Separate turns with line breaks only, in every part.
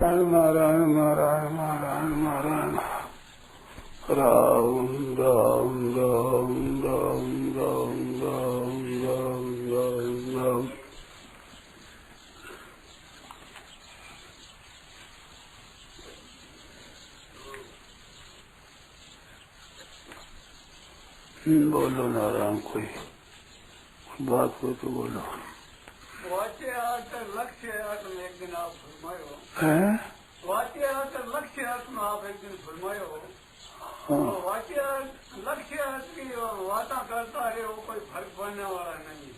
नारायण नारायण नारायण नारायण राम राम राम राम राम राम राम राम राम। बोलो नारायण, कोई बात हो तो बोलो।
वाच्य अर्थ लक्ष्य अर्थ में एक दिन आप फरमायो
है
वाच्य अर्थ लक्ष्य अर्थ में आप एक दिन फरमायो।
हाँ।
वाच्य लक्ष्य अर्थ की वाता करता है वो कोई फर्क पड़ने वाला नहीं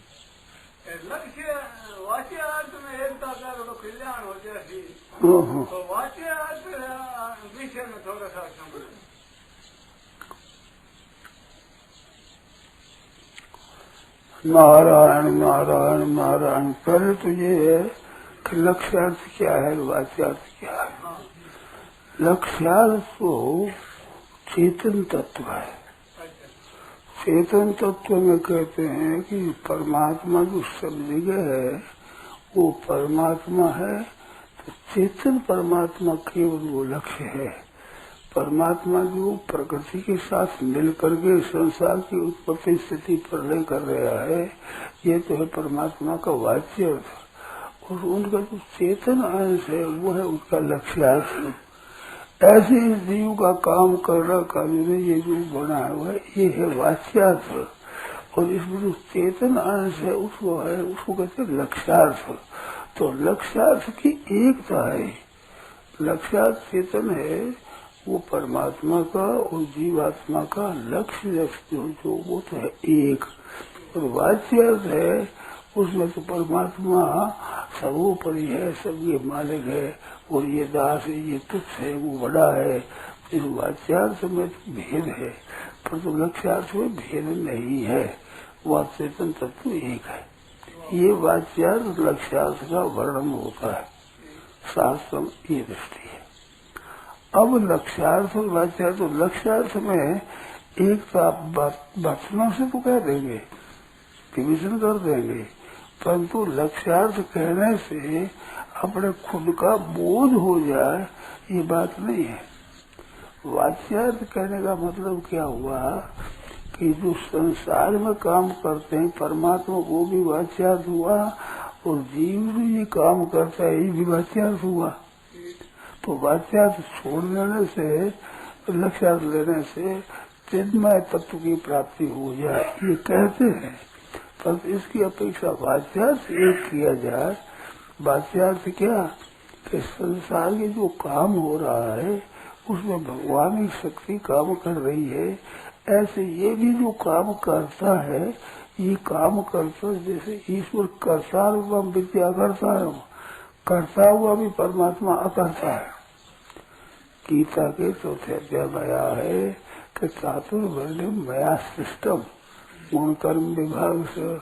है। लक्ष्य वाच्य अर्थ में एकता कर तो कल्याण हो जाए, तो वाच्य अर्थ विषय में थोड़ा सा समझ।
नारायण नारायण नारायण। पहले तो ये है कि लक्ष्यार्थ क्या है, वाच्यार्थ क्या है। लक्ष्यार्थ तो चेतन तत्व है। चेतन तत्व में कहते हैं कि परमात्मा जो सब जगह है वो परमात्मा है, तो चेतन परमात्मा केवल वो लक्ष्य है। परमात्मा जो प्रकृति के साथ मिलकर के संसार की उत्पत्ति स्थिति प्रलय कर रहा है, ये तो है परमात्मा का वाच्य अर्थ। और उनका जो चेतन अंश है वो है उसका लक्ष्यार्थ। ऐसे इस जीव का काम कर रहा कार्य में ये जो बना हुआ है ये है वाच्यार्थ। और इसमें जो चेतन अंश है उसको कहते हैं लक्ष्यार्थ। तो लक्ष्यार्थ की एकता है। लक्ष्यार्थ चेतन है वो परमात्मा का और जीवात्मा का लक्ष्य जो वो तो है एक। और वाच्यार्थ है उसमें तो परमात्मा सर्वोपरि है, सबके मालिक है, और ये दास है, ये तुच्छ है, वो बड़ा है। इस वाच्यार्थ में तो भेद है, पर तो लक्ष्यार्थ में भेद नहीं है। वह चेतन तत्व एक है। ये वाच्यार्थ लक्ष्यार्थ का वर्णन होता है शास्त्र में, ये दृष्टि है। अब लक्ष्यार्थ और वाच्यार्थ, तो लक्ष्यार्थ में एक तो आप वचनों से तो कह देंगे, विभीषण कर देंगे, परंतु लक्ष्यार्थ कहने से अपने खुद का बोध हो जाए ये बात नहीं है। वाच्यार्थ कहने का मतलब क्या हुआ कि जो संसार में काम करते हैं परमात्मा वो भी वाच्यार्थ हुआ, और जीव जो ये काम करता है ये भी वाच्यार्थ हुआ। तो वाच्यार्थ छोड़ देने से, लक्ष्यार्थ लेने से चिन्मय तत्व की प्राप्ति हो जाए ये कहते हैं। पर इसकी अपेक्षा वाच्यार्थ एक किया जाए। वाच्यार्थ क्या कि संसार के जो काम हो रहा है उसमें भगवान की शक्ति काम कर रही है। ऐसे ये भी जो काम करता है, ये काम करता जैसे ईश्वर कर्ता हुआ विद्या करता है, करता हुआ भी परमात्मा अकर्ता है। गीता के चौथे अध्याय में आया है कि चातुर्वर्ण्य मया सृष्टम, गुण कर्म विभाग से,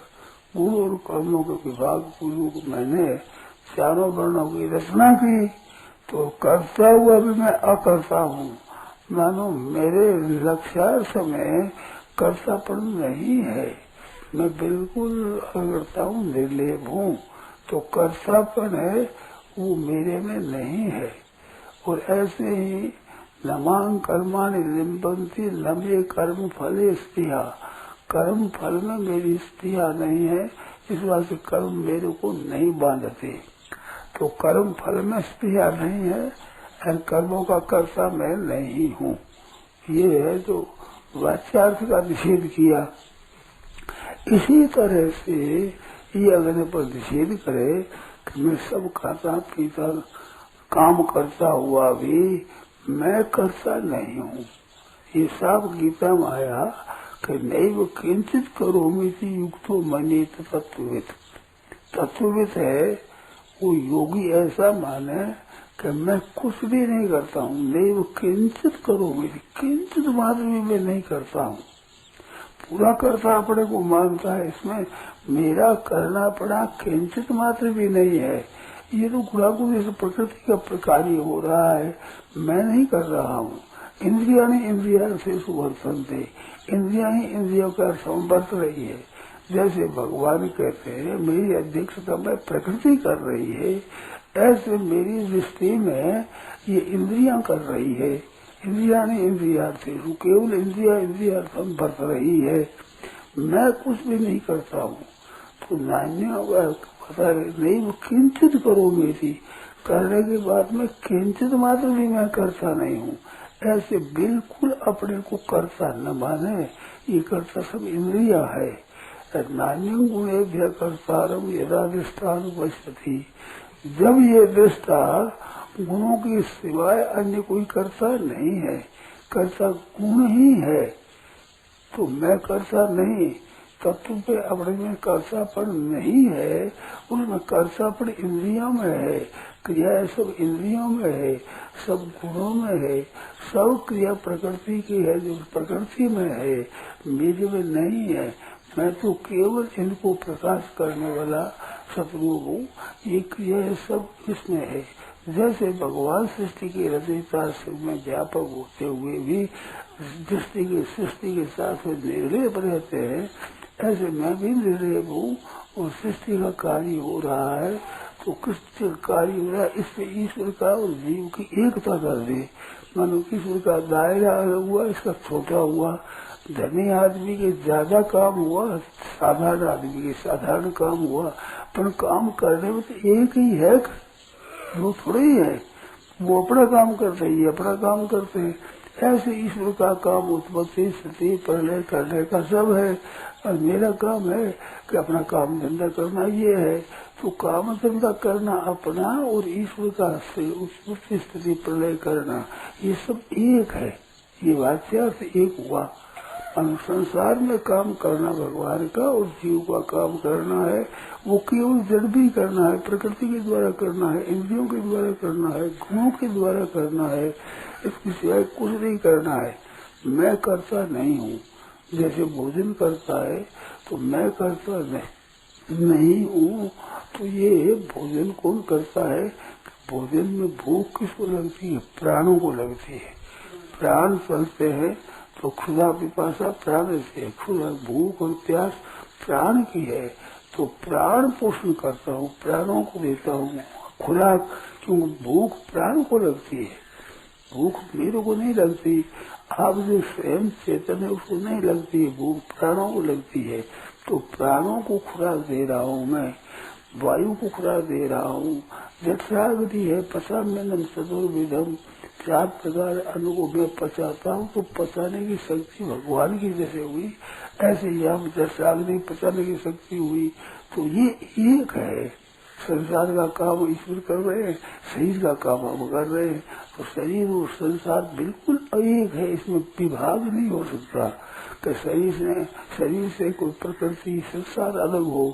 गुण और कर्मों के विभाग पूर्व मैंने चारों वर्णों की रचना की, तो करता हुआ भी मैं अकर्ता हूँ। मानो मेरे लक्ष्यार्थ में कर्तापन नहीं है, मैं बिल्कुल अकर्ता हूँ, निर्लेप हूँ। तो कर्तापन है वो मेरे में नहीं है। और ऐसे ही नमांग कर्माणि लिम्पन्ति न मे कर्म फले स्त्रिया, कर्म फल में मेरी स्त्रिया नहीं है, इस बात से कर्म मेरे को नहीं बांधते। तो कर्म फल में स्त्रिया नहीं है और कर्मों का कर्ता मैं नहीं हूँ। ये है जो वाच्यार्थ का निषेध किया। इसी तरह से ये अगले पर निषेध करे कि मैं सब खाता पीता काम करता हुआ भी मैं करता नहीं हूँ। ये सब गीता में आया कि नैव किंचित करोमि युक्तो मने तत्वविद। तत्वविद है वो योगी ऐसा माने कि मैं कुछ भी नहीं करता हूँ। नैव किंचित करोमि, किंचित मात्र भी मैं नहीं करता हूँ। पूरा करता अपने को मानता है, इसमें मेरा करना पड़ा किंचित मात्र भी नहीं है। ये तो गुणागुण प्रकृति का प्रकार्य हो रहा है, मैं नहीं कर रहा हूँ। इंद्रिया ने इंद्रिया से सुवर्तन थे, इंद्रिया ही इंद्रियों का संवर्त रही है। जैसे भगवान कहते हैं मेरी अध्यक्षता में प्रकृति कर रही है, ऐसे मेरी दृष्टि में ये इंद्रियां कर रही है, इंद्रिया नहीं इंद्रियार्थी, केवल इंद्रियार्थम बरत रही है, मैं कुछ भी नहीं करता हूँ। तो नान्य पता नहीं, वो किंचित करो मेरी, करने के बाद में किंचित मात्र भी मैं करता नहीं हूँ। ऐसे बिल्कुल अपने को करता न माने, ये करता सब इंद्रिया है। नान्य गुणेभ्य कर्तारम यदा दृष्टान पश्यति, जब ये दृष्टा गुणों के सिवाय अन्य कोई करता नहीं है, करता गुण ही है, तो मैं करता नहीं, तत्व पे अपने में कर्तापन नहीं है, उसमें कर्तापन इंद्रियों में है, क्रिया सब इंद्रियों में है, सब गुणों में है, सब क्रिया प्रकृति की है जो प्रकृति में है, मेरे में नहीं है। मैं तो केवल इनको प्रकाश करने वाला सतगुरु हूँ, ये क्रिया सब इसमें है। जैसे भगवान सृष्टि के रचयिता में व्यापक होते हुए भी सृष्टि के साथ में निर्लेप रहते हैं, ऐसे मैं भी निर्लेप हूँ और सृष्टि का कार्य हो रहा है। तो कृष्ण कार्य हो रहा है, इससे ईश्वर का और जीव की एकता कर दे। मानो ईश्वर का दायरा अलग हुआ, इसका छोटा हुआ, धनी आदमी के ज्यादा काम हुआ, साधारण आदमी के साधारण काम हुआ, पर काम करने में तो एक ही है, वो थोड़ा ही है, वो अपना काम करते ही अपना काम करते हैं। ऐसे ईश्वर का काम उत्पत्ति स्थिति प्रलय करने का सब है, और मेरा काम है कि अपना काम धंधा करना ये है। तो काम धंधा करना अपना और ईश्वर का उत्पत्ति स्थिति प्रलय करना, ये सब एक है। ये वाच्यार्थ एक हुआ। संसार में काम करना भगवान का और जीव का काम करना है, वो केवल जड़ भी करना है, प्रकृति के द्वारा करना है, इंद्रियों के द्वारा करना है, गुणों के द्वारा करना है, इसके सिवाय कुछ नहीं करना है। मैं करता नहीं हूँ। जैसे भोजन करता है तो मैं करता नहीं हूँ। तो ये भोजन कौन करता है? भोजन में भूख किसको लगती है? प्राणों को लगती है। प्राण चलते हैं तो खुदा पिपासा प्राण से, खुदा भूख और प्यास प्राण की है, तो प्राण पोषण करता हूँ, प्राणों को देता हूँ खुराक। क्योंकि भूख प्राण को लगती है, भूख मेरे को नहीं लगती। आप जो स्वयं चेतन है उसको नहीं लगती है, भूख प्राणों को लगती है। तो प्राणों को खुराक दे रहा हूँ मैं, वायु को खुराक दे रहा हूँ। जठराग्नि है, पचाम्यनम चतुर्विधम, 4 प्रकार अन्न को मैं पचाता हूँ, तो पचाने की शक्ति भगवान की जैसे हुई, ऐसे यहाँ जठराग्नि पचाने की शक्ति हुई। तो ये एक है। संसार का काम ईश्वर कर रहे हैं, शरीर का काम हम कर रहे हैं। तो शरीर और संसार बिल्कुल एक है, इसमें विभाग नहीं हो सकता कि शरीर से कोई प्रकृति संसार अलग हो,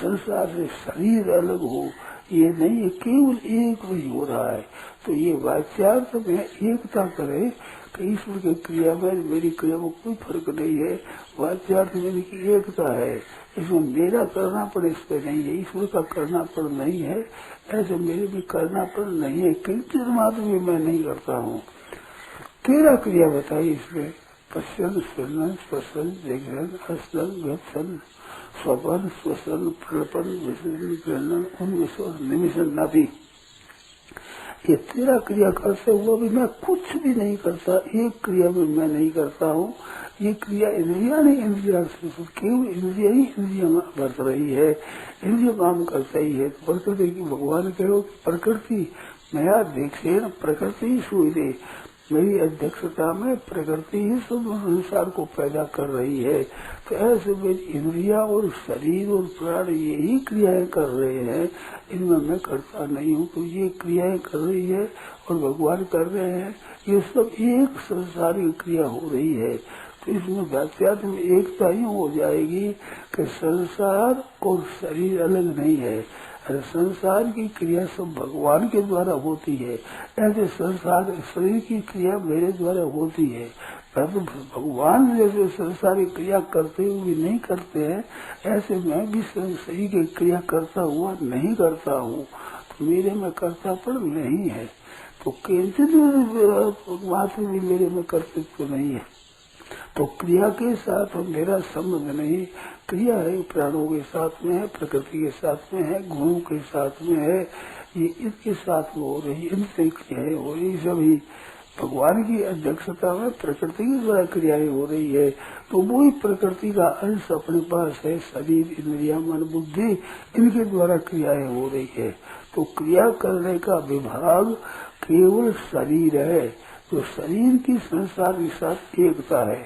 संसार से शरीर अलग हो, ये नहीं है, केवल एक वही हो रहा है। तो ये वाच्यार्थ में एकता करे कि ईश्वर की क्रिया में मेरी क्रिया में कोई फर्क नहीं है, वाच्यार्थ में इनकी एकता है। इसमें मेरा करना पर इस पे नहीं है, ईश्वर का करना पर नहीं है, ऐसे मेरे भी करना पर नहीं है, किंचित मात्र भी मैं नहीं करता हूँ। तेरा क्रिया बताइए इसमें, पश्चन सुनन स्वसन जगन हसन गसन स्वपन स्वसन प्रपन विसर्जन ग्रहण उन्विश्वास निमिषन नाभि। ये तेरा क्रिया करते हुआ भी मैं कुछ भी नहीं करता, एक क्रिया में मैं नहीं करता हूँ। ये क्रिया इंद्रिया नहीं, इंद्रिया केवल इंद्रिया ही इंद्रिया बरत रही है, इंद्रिया काम करता ही है। तो प्रकृति की भगवान कहो प्रकृति मैं देखे न प्रकृति ही सुई दे, मेरी अध्यक्षता में प्रकृति ही सब संसार को पैदा कर रही है। तो ऐसे मेरी इंद्रिया और शरीर और प्राण यही क्रियाएं कर रहे हैं, इनमें मैं करता नहीं हूँ। तो ये क्रियाएं कर रही है और भगवान कर रहे हैं, ये सब एक संसारिक क्रिया हो रही है। तो इसमें वाच्यार्थ में एकता ही हो जाएगी कि संसार और शरीर अलग नहीं है, संसार की क्रिया सब भगवान के द्वारा होती है, ऐसे संसार शरीर की क्रिया मेरे द्वारा होती है। परंतु भगवान जैसे संसारिक क्रिया करते हुए भी नहीं करते हैं, ऐसे मैं भी शरीर की क्रिया करता हुआ नहीं करता हूँ। तो मेरे में कर्तापन नहीं है, तो किंचित मात्र भी मेरे में कर्तव्य नहीं है। तो क्रिया के साथ मेरा संबंध नहीं, क्रिया है प्राणों के साथ में है, प्रकृति के साथ में है, गुणों के साथ में है, ये इसके साथ में हो रही, इनसे क्रियाएं हो रही, सभी भगवान की अध्यक्षता में प्रकृति की द्वारा क्रियाएं हो रही है। तो वही प्रकृति का अंश अपने पास है, शरीर, इंद्रिया, मन, बुद्धि, इनके द्वारा क्रियाएं हो रही है। तो क्रिया करने का विभाग केवल शरीर है, तो शरीर की संसार के साथ एकता है।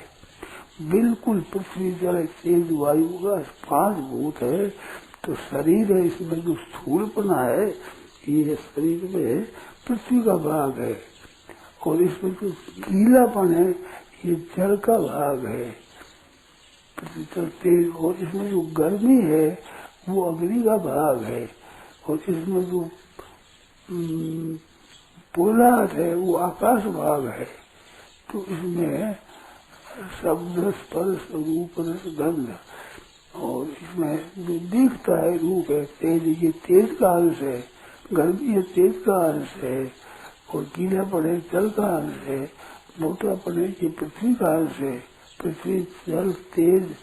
बिल्कुल पृथ्वी, जल, तेज, वायु का 5 भूत है, तो शरीर है, इसमें जो स्थूलपना है ये शरीर में पृथ्वी का भाग है, और इसमें जो गीलापन है ये जल का भाग है, पृथ्वी, जल, तेज, और इसमें जो गर्मी है वो अग्नि का भाग है, और इसमें जो पोलाद है वो आकाश भाग है। तो इसमें शब्द, स्पर्श, रूप, रस, गंध, और इसमें जो दिखता है रूप है, तेज, ये तेज का अंश है, गर्मी ये तेज का अंश है, और गीलापन है जल का अंश है, मोटापन है ये पृथ्वी का अंश है। पृथ्वी, जल, तेज,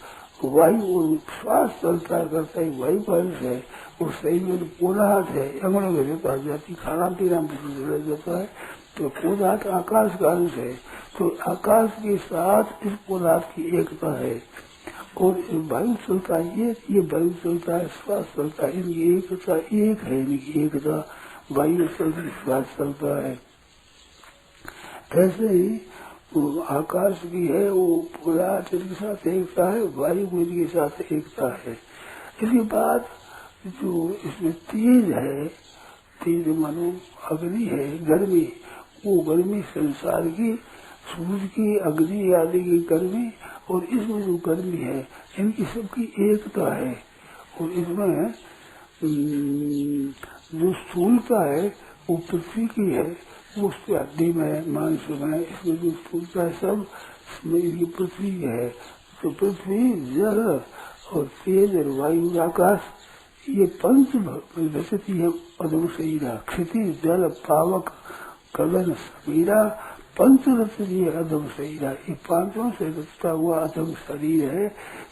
वायु और श्वास चलता करता है वायु का अंश है, और शरीर में पोलाद है, अंगड़ों में रहता जाती, खाना पीना भी जाता है, तो पोलाद आकाश का अंश है। तो आकाश के साथ इस पोलाद की एकता है, और वायु चलता है, ये वायु चलता है, श्वास चलता है, इनकी एकता एक है, इनकी एकता, वायु चलती, श्वास चलता है। ऐसे ही आकाश की है वो पोलाद इनके साथ एकता है, वायु इनके साथ एकता है। इसके बाद जो इसमें तेज है, तेज मानो अग्नि है, गर्मी, वो गर्मी संसार की, सूर्य की, अग्नि आदि की गर्मी, और इसमें जो गर्मी है इनकी सबकी एकता है। और इसमें जो स्थूलता है वो पृथ्वी की है, वो उसके हड्डी में, मांस में, इसमें जो स्थूलता है सब इसकी पृथ्वी है। तो पृथ्वी, जल और तेज और वायु, आकाश, ये पंच विकसित है अधम शरीरा, क्षितिज, जल, पावक, गगन, समीरा, पंचरत्न ये अधम शरीर है। ये 5 से रचता हुआ अधम शरीर है।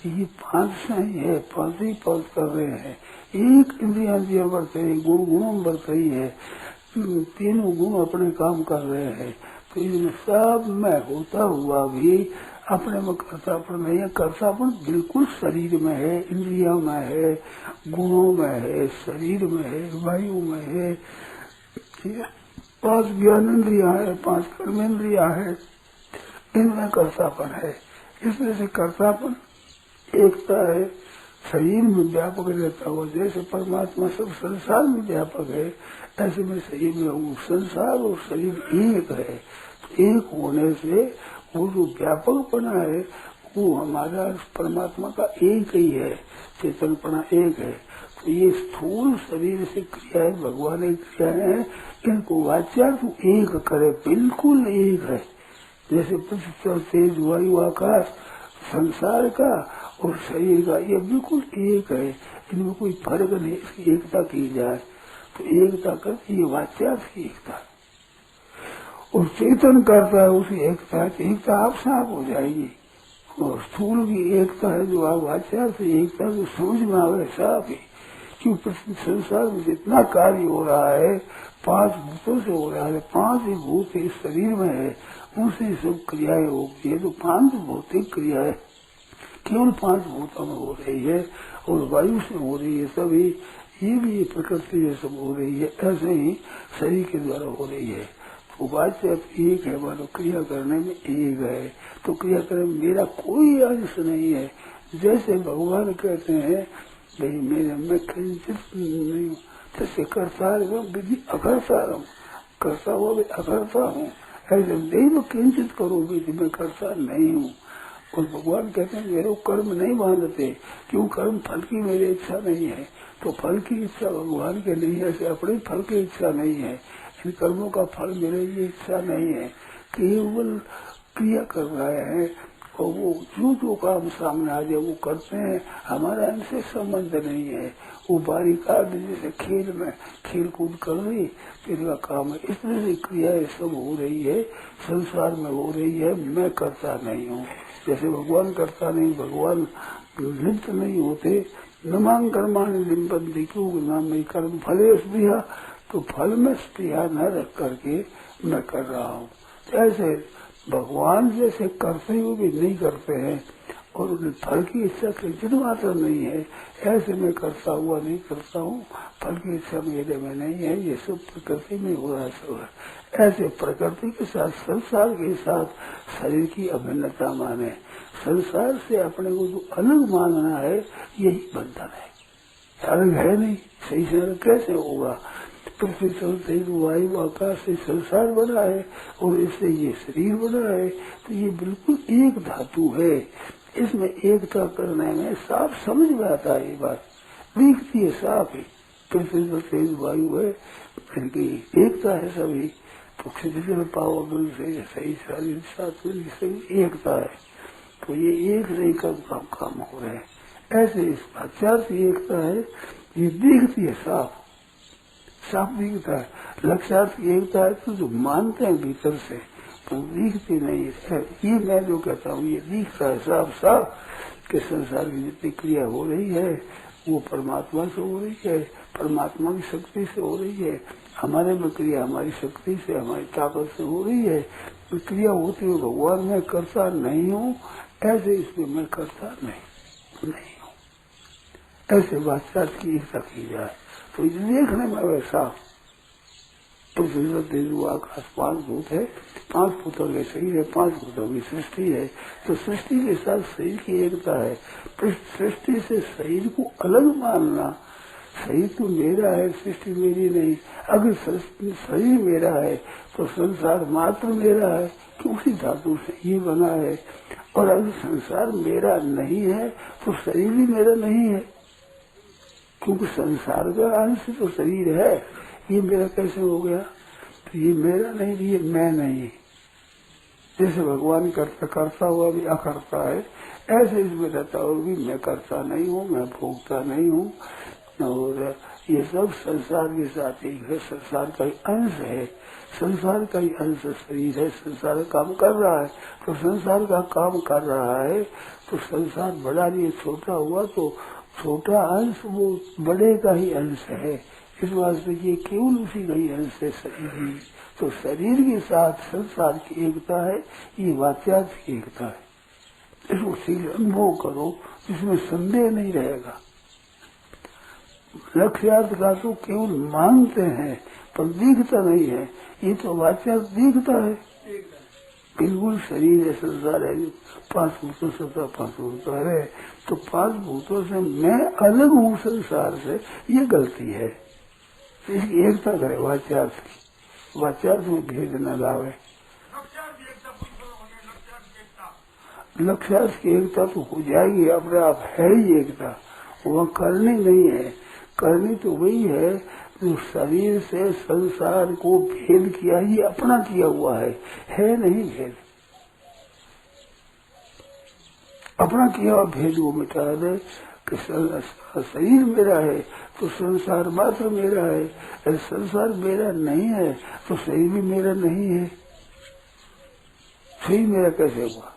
ये 5 से ही है, 5 ही पद कर रहे हैं। एक इंद्रिया बढ़ रही, गुणों में बढ़ रही है, 3 गुण अपने काम कर रहे हैं। तो इन सब में होता हुआ भी अपने में कर्तापन नहीं है। कर्तापन बिल्कुल शरीर में है, इंद्रिया में है, गुणों में है, शरीर में है, वायु में है। 5 ज्ञानेन्द्रिया है, 5 कर्मेंद्रिया है, इनमें कर्तापन है। इसमें से कर्तापन एकता है, शरीर में व्यापक रहता हुआ, जैसे परमात्मा सब संसार में व्यापक है, ऐसे में शरीर में संसार और शरीर एक है। तो एक होने से वो जो व्यापकपना है वो हमारा परमात्मा का एक ही है, चेतनपना एक है। तो ये स्थूल शरीर से क्रियाएं, भगवान की क्रियाएं हैं, इनको वाच्यार्थ एक करे, बिल्कुल एक है। जैसे पृथ्वी, तेज, वायु, आकाश, संसार का और शरीर का, ये बिल्कुल एक है, इनमें कोई फर्क नहीं। इसकी एकता की जाए तो एकता करती ये वाच्यार्थ की एकता, और चेतन करता है उसी एकता की एकता आप साफ हो जाएगी। और स्थूल की एकता है जो आप वाच्यार्थ एकता जो समझ में आवे साफ ही, क्योंकि संसार में जितना कार्य हो रहा है 5 भूतों से हो रहा है, 5 ही भूत इस शरीर में है, उनसे सब क्रियाएं होती है। तो 5 भौतिक क्रियाएं केवल 5 भूतों में हो रही है, और वायु से हो रही है सभी, ये भी प्रकृति से सब हो रही है, ऐसे ही शरीर के द्वारा हो रही है। तो बात एक है, मानो क्रिया करने में एक है, तो क्रिया करने में मेरा कोई अंश नहीं है। जैसे भगवान कहते हैं भाई मेरे में किंचित नहीं हूँ, जैसे करता विधि अकर्ता हूँ, करता हुआ भी अकर्ता हूँ, ऐसे नहीं किंचित करो विधि में करता नहीं हूँ। और भगवान कहते हैं मेरे कर्म नहीं बांधते, क्यों कर्म फल की मेरी इच्छा नहीं है। तो फल की इच्छा भगवान के नहीं है, ऐसे अपने फल की इच्छा नहीं है, इन कर्मों का फल मेरे लिए इच्छा नहीं है, केवल क्रिया कर रहे हैं। और वो जो काम सामने आ जाए वो करते हैं, हमारा इनसे संबंध नहीं है। वो बारीकात जैसे खेल में खेल कूद कर रही, फिर का काम है। इस तरह से क्रियाएं सब हो रही है, संसार में हो रही है, मैं करता नहीं हूँ। जैसे भगवान करता नहीं, भगवान लिप्त नहीं होते, न मांग कर्माणि लिम्पन्ति, क्यों नाम कर्म फले स्पृहा, तो फल में स्त्रिया न रख करके मैं कर रहा हूँ। तो ऐसे भगवान जैसे करते हुए भी नहीं करते हैं और उन्हें फल की इच्छा किंचित मात्र नहीं है, ऐसे मैं करता हुआ नहीं करता हूँ, फल की इच्छा मेरे में नहीं है, ये सब प्रकृति में हो रहा सब है। ऐसे प्रकृति के साथ संसार के साथ शरीर की अभिन्नता माने, संसार से अपने को जो अलग मानना है यही बंधन है, अलग है नहीं। सही से अलग कैसे होगा? पृथ्वी चलते वायु आकाश से संसार बना है और इससे ये शरीर बना है, तो ये बिल्कुल एक धातु है। इसमें एकता करने में साफ समझ में आता है, ये बात दिखती है साफ ही। पृथ्वी चलते वायु है, इनकी एकता है सभी, तो क्षितिज पावर से सही शरीर साथ सही एकता है, तो ये एक नहीं काम हो रहे हैं। ऐसे इस आचार की एकता है, ये दिखती है साफ दिखता है। लक्ष्यार्थ की एकता है तो जो मानते हैं भीतर से तो दिखती नहीं है। ये मैं जो कहता हूँ ये दिखता है साफ कि संसार की जितनी क्रिया हो रही है वो परमात्मा से हो रही है, परमात्मा की शक्ति से हो रही है। हमारे में क्रिया हमारी शक्ति से, हमारी ताकत से हो रही है। क्रिया होती है भगवान मैं करता नहीं हूँ, ऐसे इसमें मैं करता नहीं हूँ। ऐसे वाचार्थ की एकता की जाए तो देखने में वैसा तो आकाश 5 भूत है, 5 भूतों के शरीर है, 5 भूतों की सृष्टि है, तो सृष्टि के साथ शरीर की एकता है। सृष्टि से शरीर को अलग मानना, शरीर तो मेरा है, सृष्टि मेरी नहीं। अगर शरीर मेरा है तो संसार मात्र मेरा है कि उसी धातु से ये बना है, और अगर संसार मेरा नहीं है तो शरीर भी मेरा नहीं है, क्योंकि संसार का अंश तो शरीर है। ये मेरा कैसे हो गया? तो ये मेरा नहीं, ये मैं नहीं। जैसे भगवान करता हुआ भी अकर्ता है, ऐसे इसमें रहता हुआ भी मैं करता नहीं हूँ, मैं भोगता नहीं हूँ। और ये सब संसार के साथ ही है, संसार का ही अंश है, संसार का ही अंश शरीर है। संसार काम कर रहा है तो संसार का काम कर रहा है, तो संसार बड़ा नहीं छोटा हुआ तो छोटा अंश वो बड़े का ही अंश है। इस वास्ते ये केवल उसी का ही अंश है शरीर ही। तो शरीर के साथ संसार की एकता है, ये वाच्यार्थ की एकता है। इसको सीधे अनुभव करो, इसमें संदेह नहीं रहेगा। लक्ष्यार्थ का तो केवल मानते हैं पर दिखता नहीं है, ये तो वाच्यार्थ दिखता है। बिल्कुल शरीर है, संसार है, 5 भूतों से 5 भूतों है, तो 5 भूतों से मैं अलग हूँ संसार से, ये गलती है। इसकी एकता करे वाच्यार्थ की, वाच्यार्थ में भेद न लावे। लक्ष्यार्थ की एकता तो हो जाएगी अपने आप, है ही एकता, वह करनी नहीं है। करनी तो वही है जो शरीर से संसार को भेद किया, ये अपना किया हुआ है नहीं भेद। अपना किया हुआ भेद वो मिटा दे कि शरीर मेरा है तो संसार मात्र मेरा है, अगर संसार मेरा नहीं है तो शरीर भी मेरा नहीं है। शरीर मेरा कैसे हुआ?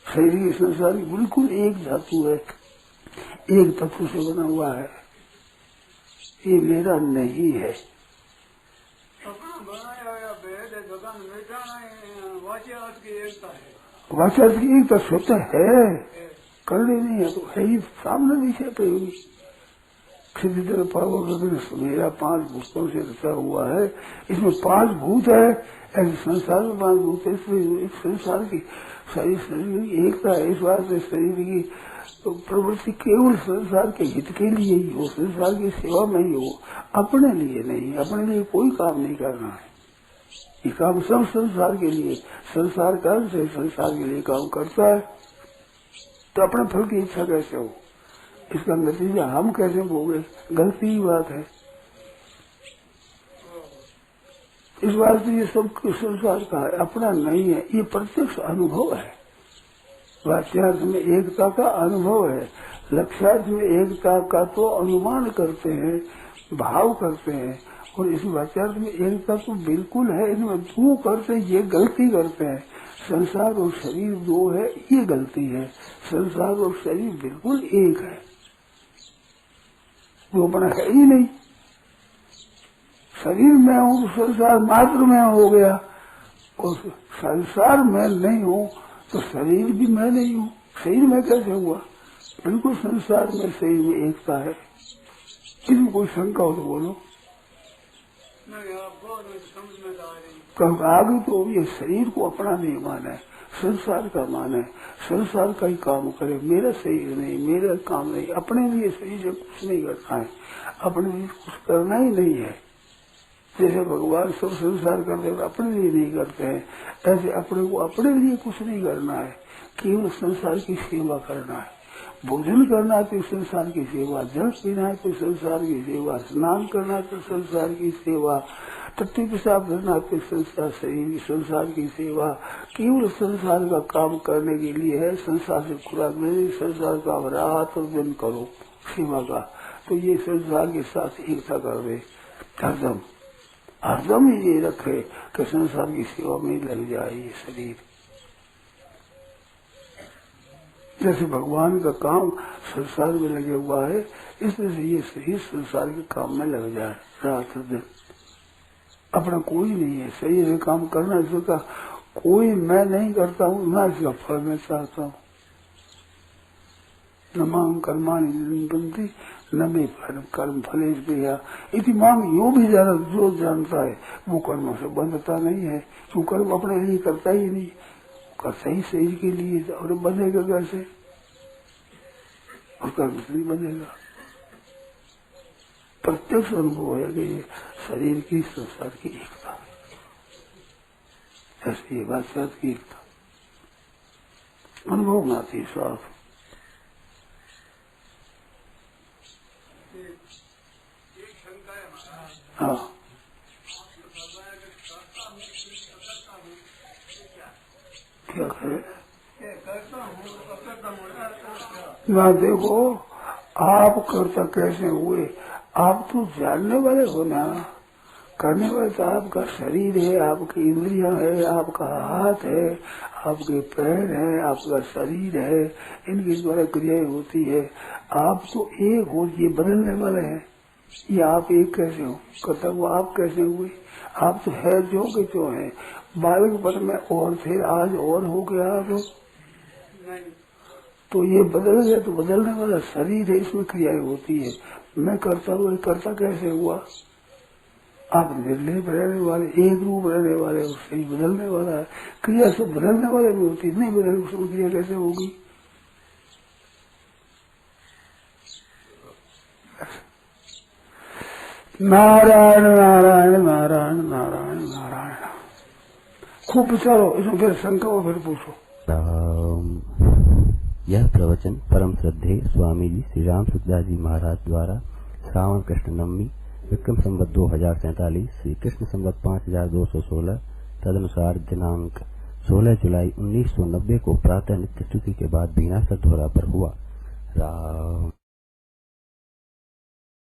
शरीर की संसार बिल्कुल एक धातु है, एक तत्व से बना हुआ है, ये मेरा नहीं है। वाच्यार्थ की एकता स्वतः है, करनी नहीं है तो है ही, सामने नीचे पे होगी। क्षितिज पावर मेरा 5 भूतों से रचा हुआ है, इसमें 5 भूत है, ऐसे संसार में 5 भूत है, इसमें संसार की शरीर की एकता है। इस बात से शरीर की तो प्रवृत्ति केवल संसार के हित के लिए ही हो, संसार की सेवा में ही हो, अपने लिए नहीं। अपने लिए कोई काम नहीं करना है, ये काम सब संसार के लिए, संसार का से संसार के लिए काम करता है। तो अपने फल की इच्छा कैसे हो, इसका नतीजा हम कैसे भोगे? गलती ही बात है। इस बात से ये सब संसार का है, अपना नहीं है, ये प्रत्यक्ष अनुभव है। वाच्यार्थ में एकता का अनुभव है, लक्ष्यार्थ में एकता का तो अनुमान करते हैं, भाव करते हैं, और इस वाच्यार्थ में एकता तो बिल्कुल है। इनमें दो करते हैं, ये गलती करते हैं। संसार और शरीर दो है, ये गलती है। संसार और शरीर बिल्कुल एक है। वो अपना है ही नहीं। शरीर में हूँ तो संसार मात्र में हो गया, और संसार में नहीं हूँ तो शरीर भी मैं नहीं हूँ। शरीर में कैसे हुआ? बिल्कुल संसार में शरीर में एकता है। इसमें कोई शंका हो तो बोलो। कब आगे तो ये शरीर को अपना नहीं माना है, संसार का माना है, संसार का ही काम करे, मेरा शरीर नहीं, मेरा काम नहीं, अपने लिए शरीर से कुछ नहीं करना है, अपने लिए कुछ करना ही नहीं है। जैसे भगवान सब संसार करते हैं अपने लिए नहीं करते हैं, ऐसे अपने को अपने लिए कुछ नहीं करना है, केवल संसार की सेवा करना है। भोजन करना है तो संसार की सेवा, जल पीना है तो संसार की सेवा, स्नान करना है तो संसार की सेवा, टट्टी पेशाब करना है तो संसार की सेवा, केवल संसार का काम करने के लिए है। संसार से खुराक नहीं, संसार का रात और दिन करो सेवा का, तो ये संसार के साथ एकता कर दे। हरदम हरदम ये रखे कि संसार की सेवा में लग जाए ये शरीर। जैसे भगवान का काम संसार में लगे हुआ है, इसलिए से ये शरीर संसार के काम में लग जाए रात दिन। अपना कोई नहीं है, शरीर में काम करना, इसका कोई मैं नहीं करता हूँ, ना इसका फल मैं चाहता हूँ। न मांग कर्माणि बनती न मे कर्म फलेश भैया इति मांग यो भी जो जानता है वो कर्मों से बंधता नहीं है। वो कर्म अपने लिए करता ही नहीं, करता ही शरीर के लिए, और बनेगा कैसे? और कर्म से नहीं बनेगा। प्रत्यक्ष अनुभव है कि ये शरीर की संसार की एकता, ऐसी ये बात की एकता अनुभव में आती साफ। हाँ, क्या करे ना, देखो आप करता कैसे हुए, आप तो जानने वाले हो ना, करने वाले तो आपका शरीर है, आपकी इंद्रियां है, आपका हाथ है, आपके पैर है, आपका शरीर है, इनके द्वारा क्रियाएं होती है। आप तो एक हो, ये बदलने वाले हैं। ये आप एक कैसे हो? करता हुआ आप कैसे हुए? आप तो है जो के जो है, बालक पद में और थे, आज और हो गया तो ये बदल गया, तो बदलने वाला शरीर है, इसमें क्रियाएं होती है। मैं करता हुआ करता कैसे हुआ? आप निर्लेप रहने वाले, एक रूप रहने वाले, उससे ही बदलने वाला है। क्रिया से बदलने वाले भी होती, नहीं बदल उसमें क्रिया कैसे होगी? नारायण नारायण नारायण नारायण नारायण। खूब विचारो, इसमें फिर शंका हो, फिर पूछो।
यह प्रवचन परम श्रद्धेय स्वामी जी श्री राम सुखदास जी महाराज द्वारा श्रावण कृष्ण नवमी विक्रम संवत 2047 श्री कृष्ण संवत 5216 तदनुसार दिनांक 16 जुलाई 1990 को प्रातः नित्य स्तुति के बाद बीना सतधोरा पर हुआ। राम